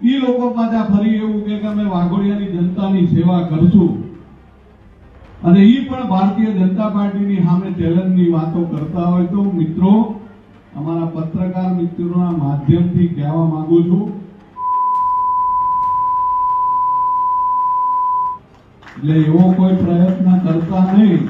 ઈ લોકો પાછા ફરી એવું કે અમે વાઘોડિયાની જનતાની સેવા કરશું અને ઈ પણ ભારતીય જનતા પાર્ટીની સામે ચેલેન્જની વાતો કરતા હોય તો મિત્રો અમારા પત્રકાર મિત્રોના માધ્યમથી કહેવા માંગુ છું એટલે એવો કોઈ પ્રયત્ન કરતા નહીં।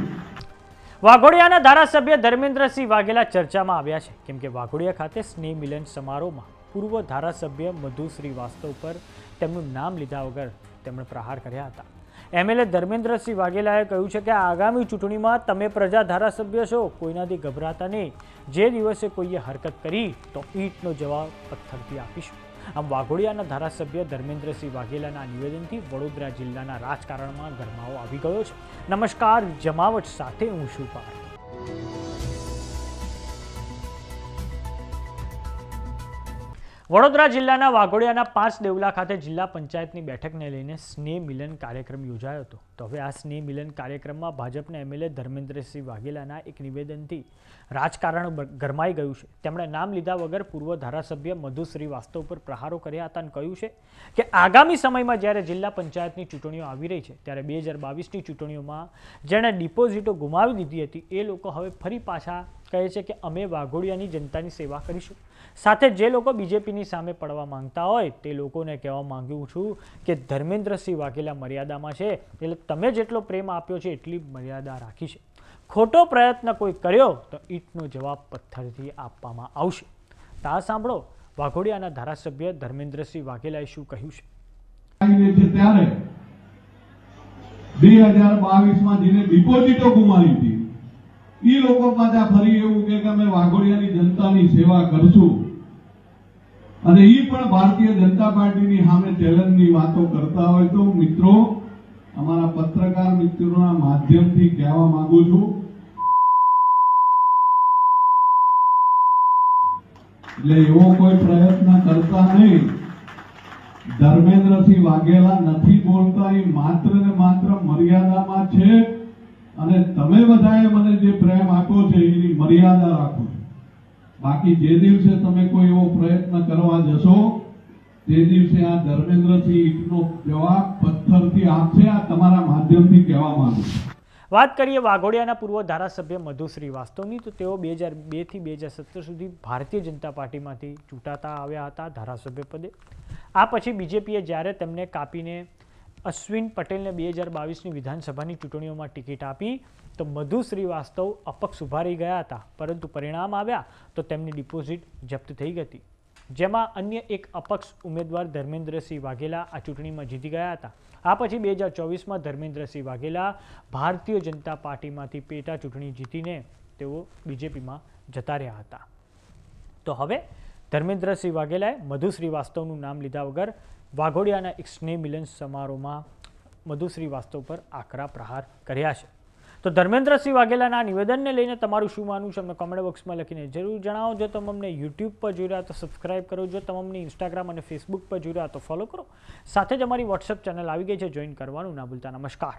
વાઘોડિયાના ધારાસભ્ય ધર્મેન્દ્રસિંહ વાઘેલા ચર્ચામાં આવ્યા છે કેમ કે વાઘોડિયા ખાતે સ્નેહ મિલન સમારોહમાં પૂર્વ ધારાસભ્ય મધુ શ્રીવાસ્તવ પર તેમનું નામ લીધા વગર તેમણે પ્રહાર કર્યા હતા। એમએલએ ધર્મેન્દ્રસિંહ વાઘેલાએ કહ્યું છે કે આગામી ચૂંટણીમાં તમે પ્રજા ધારાસભ્ય છો, કોઈનાથી ગભરાતા નહીં। જે દિવસે કોઈએ હરકત કરી તો ઈંટનો જવાબ પથ્થરથી આપીશું। આમ વાઘોડિયાના ધારાસભ્ય ધર્મેન્દ્રસિંહ વાઘેલાના નિવેદનથી વડોદરા જિલ્લાના રાજકારણમાં ગરમાવો આવી ગયો છે। નમસ્કાર, જમાવટ સાથે હું છું પાર્થ। વડોદરા જિલ્લાના વાઘોડિયાના 5 દેવલા ખાતે જિલ્લા પંચાયતની બેઠકને લઈને સ્નેહ મિલન કાર્યક્રમ યોજાયો હતો। તો હવે આ સ્નેહ મિલન કાર્યક્રમમાં ભાજપના એમએલએ ધર્મેન્દ્રસિંહ વાઘેલાના એક નિવેદનથી રાજકારણ ગરમાઈ ગયું છે। તેમણે નામ લીધા વગર પૂર્વ ધારાસભ્ય મધુ શ્રીવાસ્તવ પર પ્રહારો કર્યા હતા અને કહ્યું છે કે આગામી સમયમાં જ્યારે જિલ્લા પંચાયતની ચૂંટણીઓ આવી રહી છે ત્યારે 2022ની ચૂંટણીઓમાં જેણે ડિપોઝિટો ગુમાવી દીધી હતી એ લોકો હવે ફરી પાછા કહે છે કે અમે વાઘોડિયાની જનતાની સેવા કરીશું। સાથે જે લોકો બીજેપીની સામે પડવા માંગતા હોય તે લોકોને કહેવા માંગુ છું કે ધર્મેન્દ્રસિંહ વાઘેલા મર્યાદામાં છે, એટલે તમે જેટલો પ્રેમ આપ્યો છે એટલી મર્યાદા રાખી છે। ખોટો પ્રયત્ન કોઈ કર્યો તો ઈંટનો જવાબ પથ્થરથી આપવામાં આવશે। તો આ સાંભળો વાઘોડિયાના ધારાસભ્ય ધર્મેન્દ્રસિંહ વાઘેલાએ શું કહ્યું છે। ત્યારે 2022માં જેને ડિપોઝિટો ગુમાવી હતી ઈ લોકો પાછા ફરી એવું કે અમે વાઘોડિયાની જનતાની સેવા કરશું અને ઈ પણ ભારતીય જનતા પાર્ટીની સામે ચેલેન્જની વાતો કરતા હોય તો મિત્રો અમારા પત્રકાર મિત્રોના માધ્યમથી કહેવા માંગુ છું એટલે એવો કોઈ પ્રયત્ન કરતા નહીં। ધર્મેન્દ્રસિંહ વાઘેલા નથી બોલતા, એ માત્ર ને માત્ર મર્યાદામાં છે અને તમે બધાએ મને જે પ્રેમ આપ્યો છે એની મર્યાદા રાખો। બાકી જે દિવસે તમે કોઈ એવો પ્રયત્ન કરવા જશો તે દિવસે આ ધર્મેન્દ્રસિંહ ઈંટનો જવાબ પથ્થરથી આપશે। આ તમારા માધ્યમથી કહેવા માંગુ છું। વાત કરીએ વાઘોડિયાના પૂર્વ ધારાસભ્ય મધુ શ્રીવાસ્તવની તો તેઓ 2002 થી 2017 સુધી ભારતીય જનતા પાર્ટીમાંથી ચૂંટાતા આવ્યા હતા ધારાસભ્ય પદે। આ પછી બીજેપીએ જ્યારે તેમને કાપીને અશ્વિન પટેલને 2022ની વિધાનસભાની ચૂંટણીઓમાં ટિકિટ આપી તો મધુ શ્રીવાસ્તવ અપક્ષ ઉભા રહી ગયા હતા, પરંતુ પરિણામ આવ્યા તો તેમની ડિપોઝિટ જપ્ત થઈ ગઈ, જેમાં અન્ય એક અપક્ષ ઉમેદવાર ધર્મેન્દ્રસિંહ વાઘેલા આ ચૂંટણીમાં જીતી ગયા હતા। આ પછી 2024માં ધર્મેન્દ્રસિંહ વાઘેલા ભારતીય જનતા પાર્ટીમાંથી પેટા ચૂંટણી જીતીને તેઓ બીજેપીમાં જતા રહ્યા હતા। તો હવે ધર્મેન્દ્રસિંહ વાઘેલાએ મધુ શ્રીવાસ્તવનું નામ લીધા વગર વાઘોડિયાના એક સ્નેહ મિલન સમારોહમાં મધુ શ્રીવાસ્તવ પર આકરા પ્રહાર કર્યા છે। તો ધર્મેન્દ્રસિંહ વાઘેલાના આ નિવેદનને લઈને તમારું શું માનવું છે અમને કોમેન્ટ બોક્સમાં લખીને જરૂર જણાવો। જો તમે અમને યુટ્યુબ પર જોઈ રહ્યા તો સબસ્ક્રાઇબ કરો, જો તમે અમને ઇન્સ્ટાગ્રામ અને ફેસબુક પર જોઈ રહ્યા તો ફોલો કરો। સાથે જ અમારી વોટ્સએપ ચેનલ આવી ગઈ છે, જોઈન કરવાનું ના ભૂલતા। નમસ્કાર।